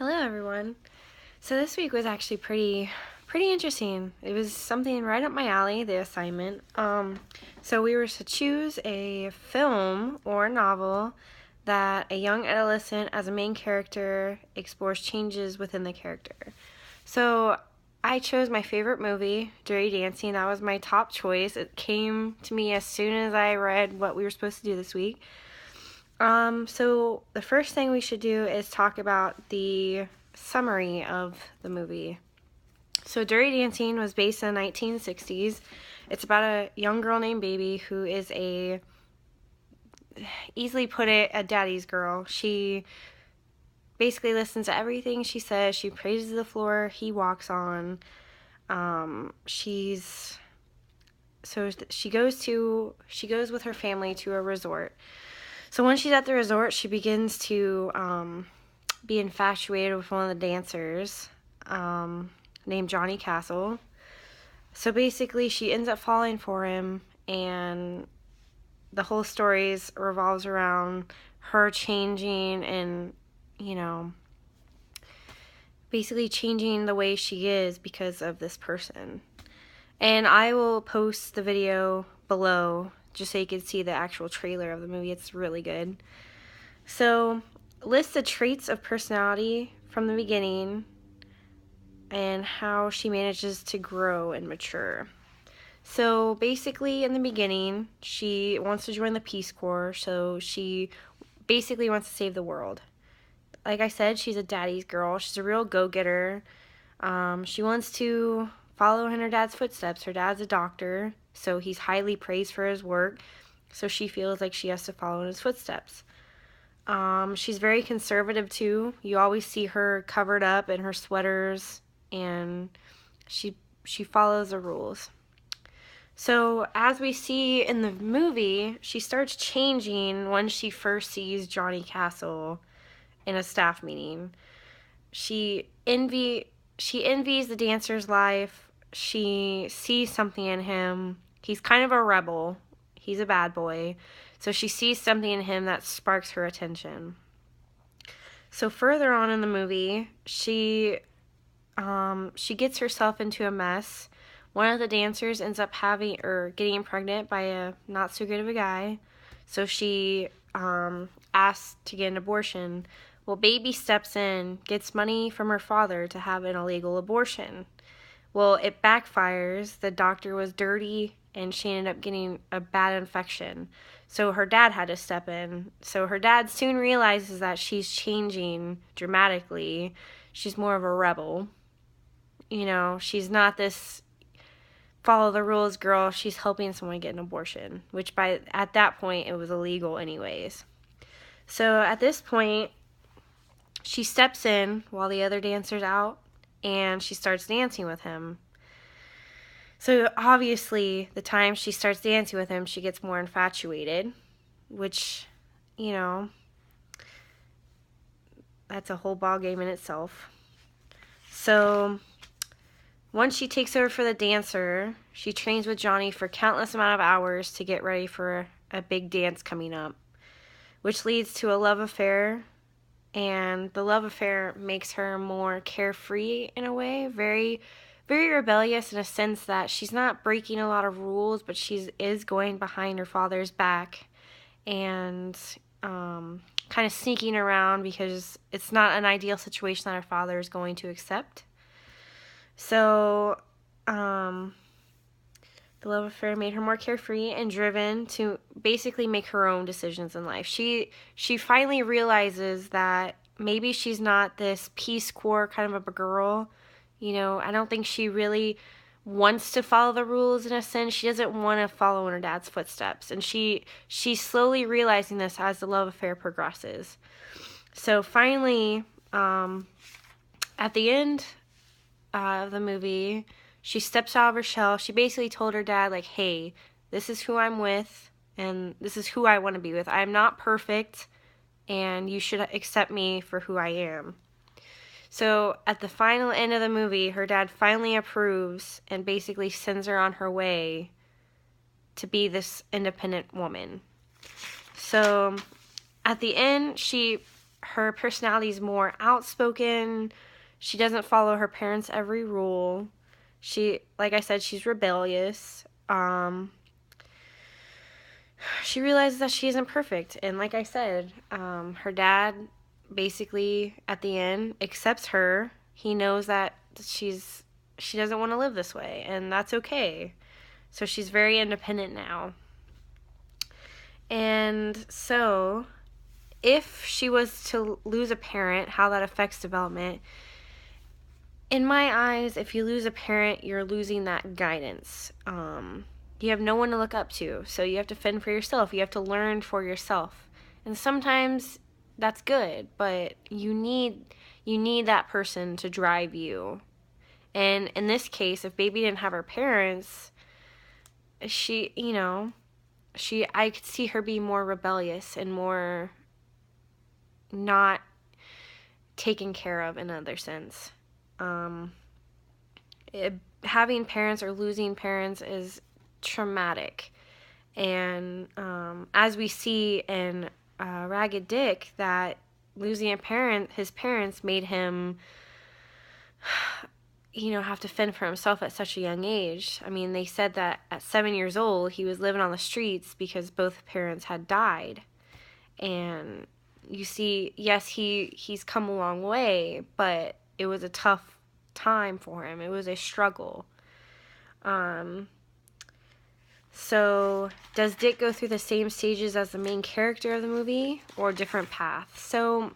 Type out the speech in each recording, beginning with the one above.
Hello everyone. So this week was actually pretty interesting. It was something right up my alley, the assignment. So we were to choose a film or a novel that a young adolescent as a main character explores changes within the character. So I chose my favorite movie, Dirty Dancing. That was my top choice. It came to me as soon as I read what we were supposed to do this week. So the first thing we should do is talk about the summary of the movie. So Dirty Dancing was based in the 1960s. It's about a young girl named Baby who is easily put it, a daddy's girl. She basically listens to everything she says. She praises the floor he walks on. She goes with her family to a resort. So when she's at the resort, she begins to be infatuated with one of the dancers named Johnny Castle. So basically, she ends up falling for him, and the whole story revolves around her changing and, basically changing the way she is because of this person. And I will post the video below just so you can see the actual trailer of the movie. It's really good. So, list the traits of personality from the beginning and how she manages to grow and mature. So, basically, in the beginning, she wants to join the Peace Corps, so she basically wants to save the world. Like I said, she's a daddy's girl. She's a real go-getter. She wants to follow in her dad's footsteps. Her dad's a doctor, so he's highly praised for his work, so she feels like she has to follow in his footsteps. She's very conservative too. You always see her covered up in her sweaters, and she follows the rules. So as we see in the movie, she starts changing when she first sees Johnny Castle in a staff meeting. She envies the dancer's life. She sees something in him. He's kind of a rebel. He's a bad boy. So she sees something in him that sparks her attention. So further on in the movie, she gets herself into a mess. One of the dancers ends up getting pregnant by a not so good of a guy. So she asks to get an abortion. Well, Baby steps in, gets money from her father to have an illegal abortion. Well, it backfires. The doctor was dirty, and she ended up getting a bad infection. So her dad had to step in. So her dad soon realizes that she's changing dramatically. She's more of a rebel. She's not this follow the rules girl. She's helping someone get an abortion, which at that point it was illegal anyways. So at this point, she steps in while the other dancer's out, and she starts dancing with him. So obviously, the time she starts dancing with him, she gets more infatuated, which, that's a whole ball game in itself. So once she takes over for the dancer, she trains with Johnny for countless amount of hours to get ready for a big dance coming up, which leads to a love affair. And the love affair makes her more carefree in a way, very, very rebellious in a sense that she's not breaking a lot of rules, but she is going behind her father's back and kind of sneaking around because it's not an ideal situation that her father is going to accept. So, the love affair made her more carefree and driven to basically make her own decisions in life. She finally realizes that maybe she's not this Peace Corps kind of a girl. I don't think she really wants to follow the rules in a sense. She doesn't want to follow in her dad's footsteps. And she's slowly realizing this as the love affair progresses. So finally, at the end of the movie, she steps out of her shell. She basically told her dad, like, hey, this is who I'm with, and this is who I want to be with. I'm not perfect, and you should accept me for who I am. So at the final end of the movie, her dad finally approves and basically sends her on her way to be this independent woman. So at the end, she her personality is more outspoken. She doesn't follow her parents' every rule. She, like I said, she's rebellious. She realizes that she isn't perfect. And like I said, her dad basically at the end accepts her. He knows that she doesn't want to live this way, and that's okay. So she's very independent now. And so if she was to lose a parent, how that affects development. In my eyes, if you lose a parent, you're losing that guidance. You have no one to look up to, so you have to fend for yourself. You have to learn for yourself. And sometimes that's good, but you need that person to drive you. And in this case, if Baby didn't have her parents, she, I could see her be more rebellious and more not taken care of in another sense. Having parents or losing parents is traumatic. And as we see in Ragged Dick, that losing his parents made him, have to fend for himself at such a young age. I mean, they said that at 7 years old, he was living on the streets because both parents had died. And you see, yes, he's come a long way, but it was a tough time for him. It was a struggle. So does Dick go through the same stages as the main character of the movie, or different paths? So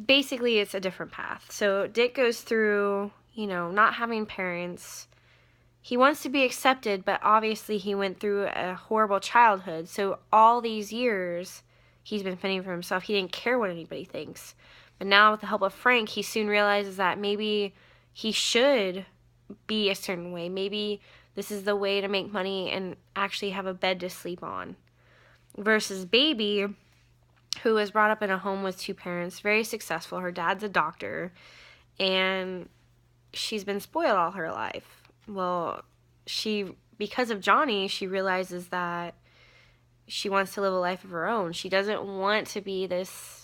basically it's a different path. So Dick goes through, not having parents. He wants to be accepted, but obviously he went through a horrible childhood. So all these years he's been fending for himself. He didn't care what anybody thinks. But now with the help of Frank, he soon realizes that maybe he should be a certain way. Maybe this is the way to make money and actually have a bed to sleep on. Versus Baby, who was brought up in a home with two parents, very successful. Her dad's a doctor, and she's been spoiled all her life. Well, because of Johnny, she realizes that she wants to live a life of her own. She doesn't want to be this,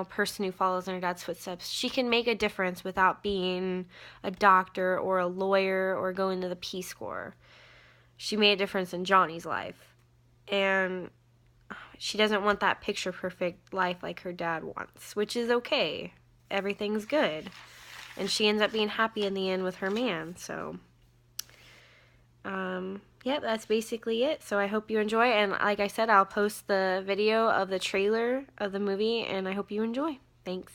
person who follows in her dad's footsteps. She can make a difference without being a doctor or a lawyer or going to the Peace Corps. She made a difference in Johnny's life. And she doesn't want that picture-perfect life like her dad wants, which is okay. Everything's good. And she ends up being happy in the end with her man, so yeah, that's basically it. So I hope you enjoy, and like I said, I'll post the video of the trailer of the movie, and I hope you enjoy. Thanks.